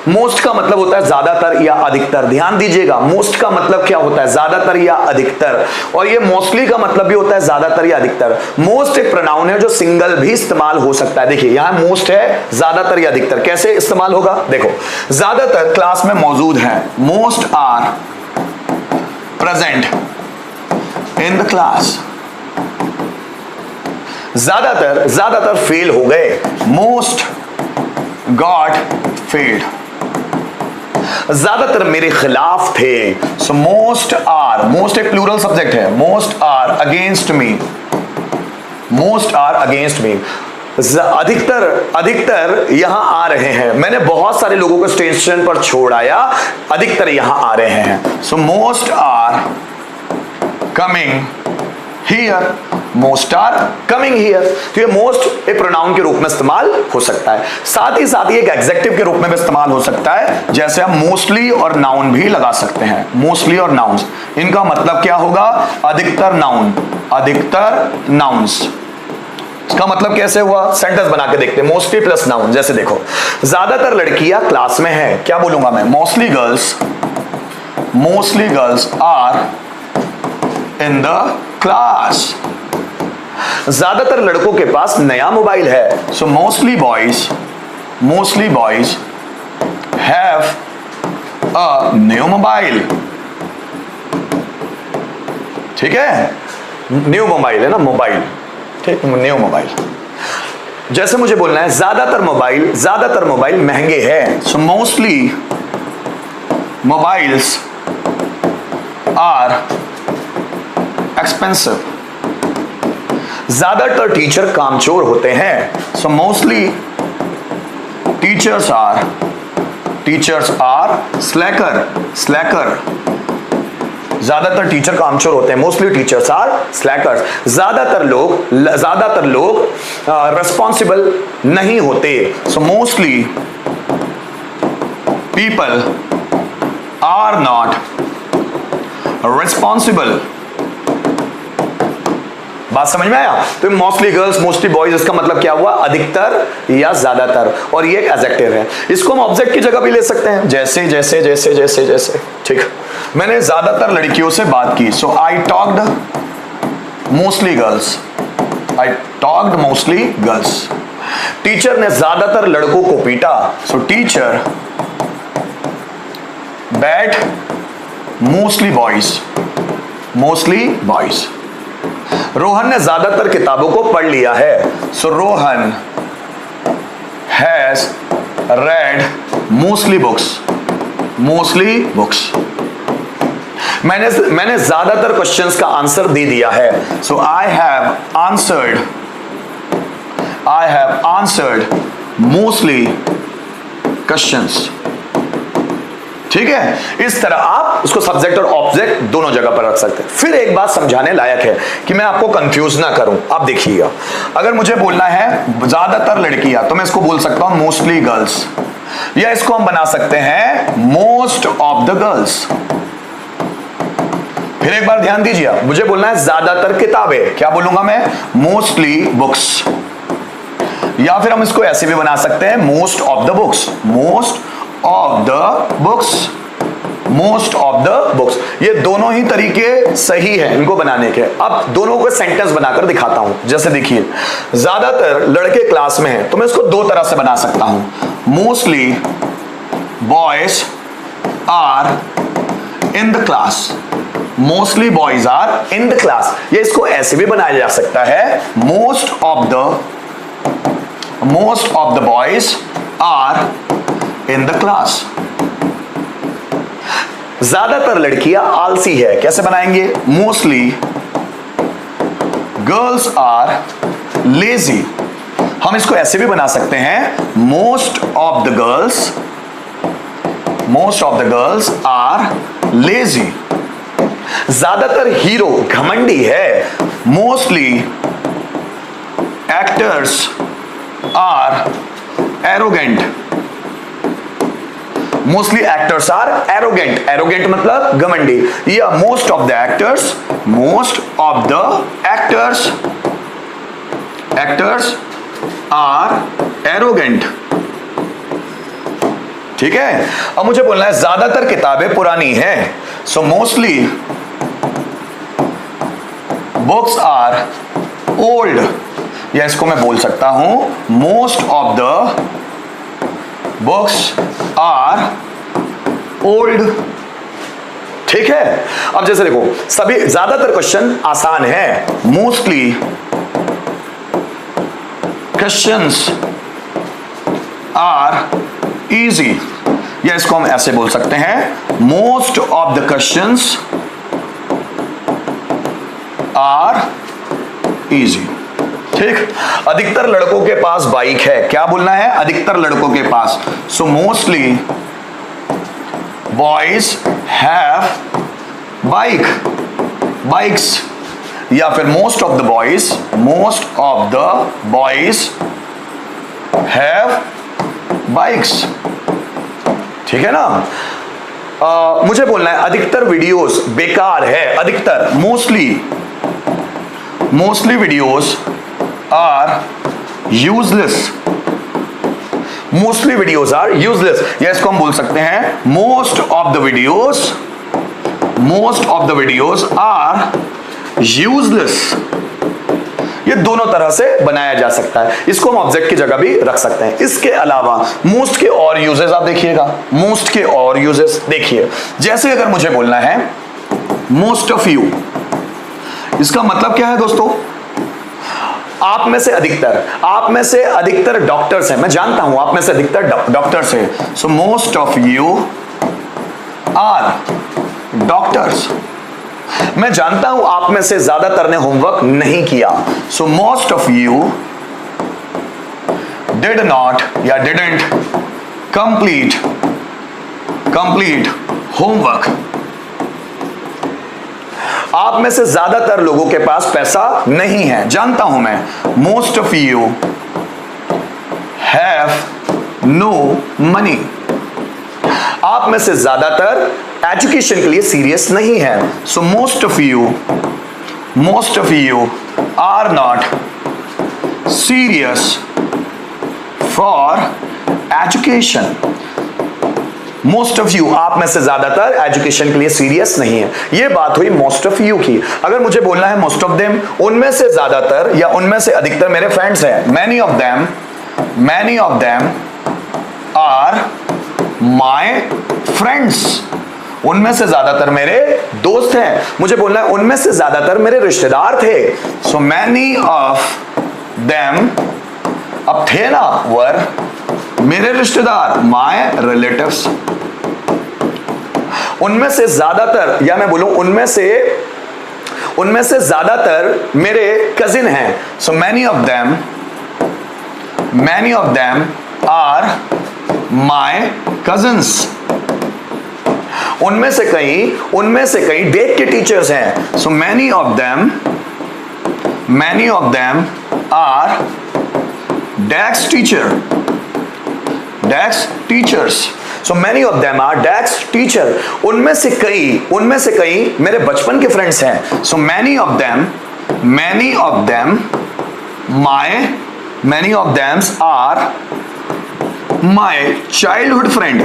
Most का मतलब होता है ज्यादातर या अधिकतर। ध्यान दीजिएगा, मोस्ट का मतलब क्या होता है? ज्यादातर या अधिकतर। और ये मोस्टली का मतलब भी होता है ज्यादातर या अधिकतर। मोस्ट एक प्रोनाउन है जो सिंगल भी इस्तेमाल हो सकता है। देखिए यहां मोस्ट है, ज्यादातर या अधिकतर कैसे इस्तेमाल होगा? देखो, ज्यादातर क्लास में मौजूद है, most are present in the class. ज्यादातर फेल हो गए, मोस्ट गॉट फेल्ड। ज्यादातर मेरे खिलाफ थे, सो मोस्ट आर, मोस्ट एक प्लूरल सब्जेक्ट है, most are against me, most are against me. अधिकतर यहां आ रहे हैं, मैंने बहुत सारे लोगों को स्टेशन पर छोड़ आया, अधिकतर यहां आ रहे हैं, so most are coming here, most are coming here. तो ये मोस्ट एक प्रोनाउन के रूप में इस्तेमाल हो सकता है, साथ ही साथ ये एक एडजेक्टिव के रूप में भी इस्तेमाल हो सकता है, जैसे हम मोस्टली और नाउन भी लगा सकते हैं। मोस्टली और नाउन्स, इनका मतलब क्या होगा? अधिकतर नाउन, अधिकतर नाउन्स। इसका मतलब कैसे हुआ? सेंटेंस बना के देखते हैं, मोस्टली प्लस नाउन। जैसे देखो, ज्यादातर लड़कियां क्लास में हैं, क्या बोलूंगा मैं? Mostly girls are in the class. ज्यादातर लड़कों के पास नया मोबाइल है, so mostly boys have a new mobile. ठीक है, न्यू मोबाइल है ना, मोबाइल, ठीक, न्यू मोबाइल। जैसे मुझे बोलना है ज्यादातर मोबाइल महंगे हैं, so mostly mobiles are expensive. ज्यादातर टीचर कामचोर होते हैं, so mostly teachers are slacker. ज्यादातर टीचर कामचोर होते हैं, मोस्टली टीचर्स आर स्लैकर्स। ज्यादातर लोग रिस्पॉन्सिबल नहीं होते, so mostly people are not responsible. बात समझ में आया? तो मोस्टली गर्ल्स, मोस्टली बॉयज, इसका मतलब क्या हुआ? अधिकतर या ज्यादातर। और ये एक एडजेक्टिव है, इसको हम ऑब्जेक्ट की जगह भी ले सकते हैं, जैसे। ठीक, मैंने ज्यादातर लड़कियों से बात की, so I talked mostly girls. Teacher ने ज्यादातर लड़कों को पीटा, so teacher beat mostly boys. Rohan ने ज्यादातर किताबों को पढ़ लिया है, so Rohan has read mostly books. मैंने ज्यादातर क्वेश्चंस का आंसर दे दिया है, so I have answered mostly questions. ठीक है, इस तरह आप उसको सब्जेक्ट और ऑब्जेक्ट दोनों जगह पर रख सकते हैं। फिर एक बात समझाने लायक है कि मैं आपको कंफ्यूज ना करूं, आप देखिएगा, अगर मुझे बोलना है ज्यादातर लड़कियां, तो मैं इसको बोल सकता हूं मोस्टली गर्ल्स, या इसको हम बना सकते हैं मोस्ट ऑफ द गर्ल्स। फिर एक बार ध्यान दीजिए, मुझे बोलना है ज्यादातर किताबें, क्या बोलूंगा मैं? Mostly books. या फिर हम इसको ऐसे भी बना सकते हैं, मोस्ट ऑफ द बुक्स। ये दोनों ही तरीके सही हैं इनको बनाने के। अब दोनों को सेंटेंस बनाकर दिखाता हूं। जैसे देखिए, ज्यादातर लड़के क्लास में हैं, तो मैं इसको दो तरह से बना सकता हूं, mostly boys are in the class. Mostly boys are in the class. ये इसको ऐसे भी बनाया जा सकता है, most of the boys are in the class. ज्यादातर लड़कियां आलसी है, कैसे बनाएंगे? Mostly girls are lazy. हम इसको ऐसे भी बना सकते हैं, most of the girls are lazy. ज्यादातर हीरो घमंडी है, mostly actors are arrogant. Mostly actors are arrogant मतलब घमंडी। या most of the actors are arrogant. ठीक है। अब मुझे बोलना है ज्यादातर किताबें पुरानी हैं, so mostly books are old, या इसको मैं बोल सकता हूं most of the books are old. ठीक है। अब जैसे देखो, सभी ज्यादातर क्वेश्चन आसान है, मोस्टली क्वेश्चंस आर इजी, या इसको हम ऐसे बोल सकते हैं most of the questions are easy. ठीक। अधिकतर लड़कों के पास बाइक है, क्या बोलना है, अधिकतर लड़कों के पास, so mostly boys have bikes, या फिर most of the boys have bikes. ठीक है ना। मुझे बोलना है अधिकतर वीडियोस बेकार है, अधिकतर mostly videos are useless, mostly videos are useless, या इसको हम बोल सकते हैं most of the videos are useless. ये दोनों तरह से बनाया जा सकता है, इसको हम ऑब्जेक्ट की जगह भी रख सकते हैं। इसके अलावा मोस्ट के और यूजेस आप देखिएगा, मोस्ट के और यूजेस देखिए, जैसे अगर मुझे बोलना है मोस्ट ऑफ यू, इसका मतलब क्या है दोस्तों, आप में से अधिकतर डॉक्टर्स हैं, मैं जानता हूं आप में से अधिकतर डॉक्टर्स हैं, so most of you are doctors. मैं जानता हूं आप में से ज्यादातर ने होमवर्क नहीं किया, सो most of you did not या डिडंट कंप्लीट होमवर्क। आप में से ज्यादातर लोगों के पास पैसा नहीं है, जानता हूं मैं, most of you have no money. आप में से ज्यादातर एजुकेशन के लिए सीरियस नहीं है, so most of you are not serious for education. Most of you, आप में से ज्यादातर एजुकेशन के लिए सीरियस नहीं है। ये बात हुई मोस्ट ऑफ यू की। अगर मुझे बोलना है मोस्ट ऑफ देम, उनमें से ज्यादातर या उनमें से अधिकतर मेरे फ्रेंड्स हैं, many of them are my friends. उनमें से ज्यादातर मेरे दोस्त हैं। मुझे बोलना है उनमें से ज्यादातर मेरे रिश्तेदार थे, सो मैनी ऑफ देम, अब थे ना, वर मेरे रिश्तेदार, माय रिलेटिव्स। उनमें से ज्यादातर, या मैं बोलूं उनमें से ज्यादातर मेरे कजिन हैं, so many of them are my cousins. उनमें से कई डेक के टीचर्स हैं, so many of them are desk teachers. So many of them are desk teacher. उनमें से कई मेरे बचपन के फ्रेंड्स हैं, so many of them are my childhood friend.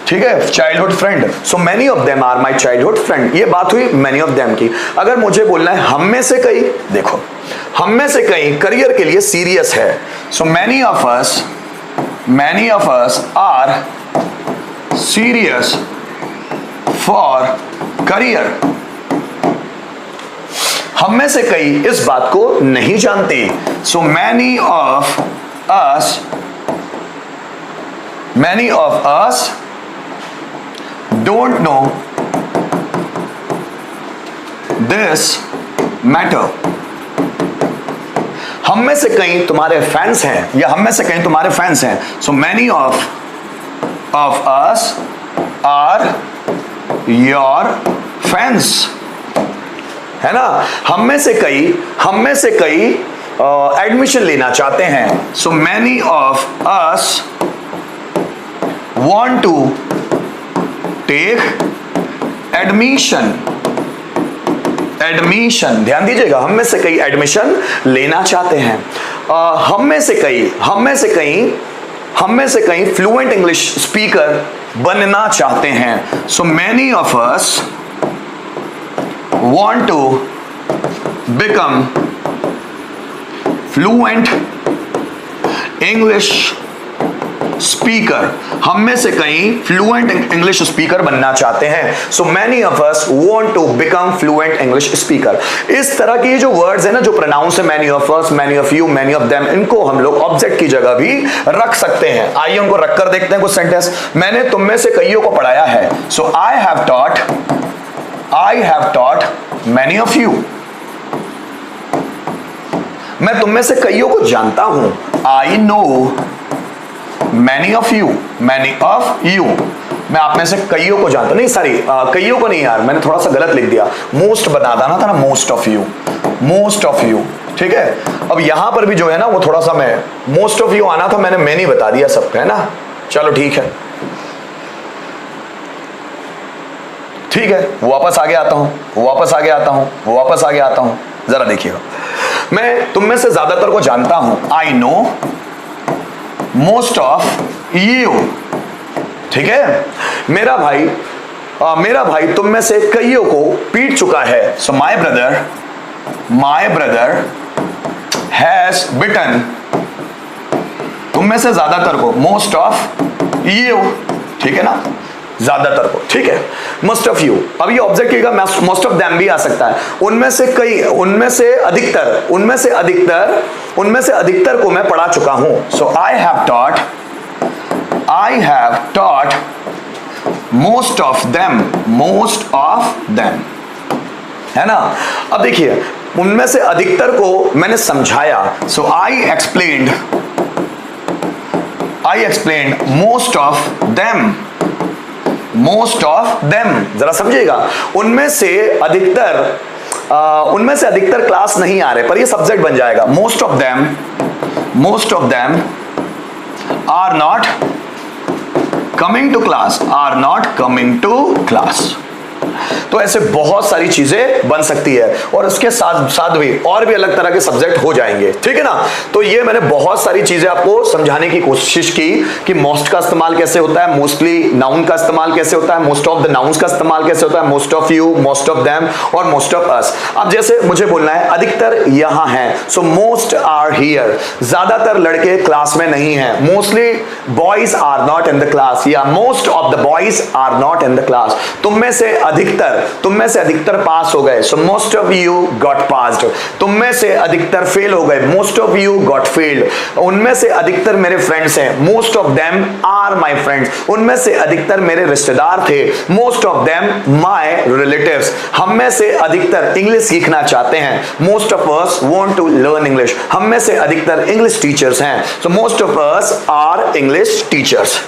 ठीक है, childhood friend, so many of them are my childhood friend. ये बात हुई मैनी ऑफ देम की। अगर मुझे बोलना है हम में से कई, देखो हम में से कई करियर के लिए सीरियस है, so many of us are serious for career. हम में से कई इस बात को नहीं जानते, so many of us don't know this matter. हम में से कई तुम्हारे फैंस हैं, या हम में से कई तुम्हारे फैंस हैं, so many of us are your fans, है ना। हम में से कई एडमिशन लेना चाहते हैं, so many of us want to take admission. ध्यान दीजिएगा, हम में से कई एडमिशन लेना चाहते हैं। हम में से कई फ्लुएंट इंग्लिश स्पीकर बनना चाहते हैं. So many of us want to become fluent English speaker. हम में से कई फ्लुएंट इंग्लिश स्पीकर बनना चाहते हैं. So many of us want to become fluent English speaker. इस तरह के जो वर्ड्स है ना, जो प्रोनाउंस है, many of us, many of you, many of them, इनको हम लोग ऑब्जेक्ट की जगह भी रख सकते हैं. आइए उनको रखकर देखते हैं कुछ सेंटेंस. मैंने तुम में से कईयों को पढ़ाया है. So I have taught many of you. मैं तुम में से कईयों को जानता हूं. I know many of you. मैं आप में से कईयों को जानता. नहीं सॉरी, कईयों को नहीं यार, मैंने थोड़ा सा गलत लिख दिया. मोस्ट बना देना था ना, मोस्ट ऑफ यू. ठीक है. अब यहां पर भी जो है ना, वो थोड़ा सा मैं मोस्ट ऑफ यू आना था, मैंने नहीं बता दिया सबको, है ना. चलो ठीक है. ठीक है, वापस आगे आता हूं. जरा देखिएगा. मैं तुम में से ज्यादातर को जानता हूं. I know most of you. ठीक है. मेरा भाई तुम में से कईयों को पीट चुका है. सो माई ब्रदर हैज बिटन. तुम में से ज्यादातर को, मोस्ट ऑफ यू. ठीक है ना, ज्यादातर को. ठीक है. Most of you. अब ये ऑब्जेक्ट की मोस्ट ऑफ देम भी आ सकता है. उनमें से अधिकतर को मैं पढ़ा चुका हूं. So I have taught most of them. है ना. अब देखिए, उनमें से अधिकतर को मैंने समझाया. सो आई एक्सप्लेन्ड most of them. जरा समझिएगा. उनमें से अधिकतर क्लास नहीं आ रहे, पर ये सब्जेक्ट बन जाएगा. most of them are not coming to class. तो ऐसे बहुत सारी चीजें बन सकती है, और उसके साथ भी और भी अलग तरह के सब्जेक्ट हो जाएंगे. ठीक है ना. तो ये मैंने बहुत सारी चीजें आपको समझाने की कोशिश की कि मोस्ट का इस्तेमाल कैसे होता है, मोस्टली नाउन का इस्तेमाल कैसे होता है, मोस्ट ऑफ द नाउन्स का इस्तेमाल कैसे होता है, most of you, most of them और मोस्ट ऑफ अस. अब जैसे मुझे बोलना है अधिकतर यहां है. So most are here. ज्यादातर लड़के क्लास में नहीं है. Mostly boys are not in the class, या most of the boys are not in the class. तुम में से अधिकतर पास हो गए. So most of you got passed. तुम में से अधिकतर फेल हो गए. Most of you got failed. उनमें से अधिकतर मेरे फ्रेंड्स हैं. Most of them are my friends. उनमें से अधिकतर मेरे रिश्तेदार थे. Most of them my relatives. हम में से अधिकतर इंग्लिश सीखना चाहते हैं. Most of us want to learn English. हम में से अधिकतर इंग्लिश टीचर्स हैं. So most of us are English teachers.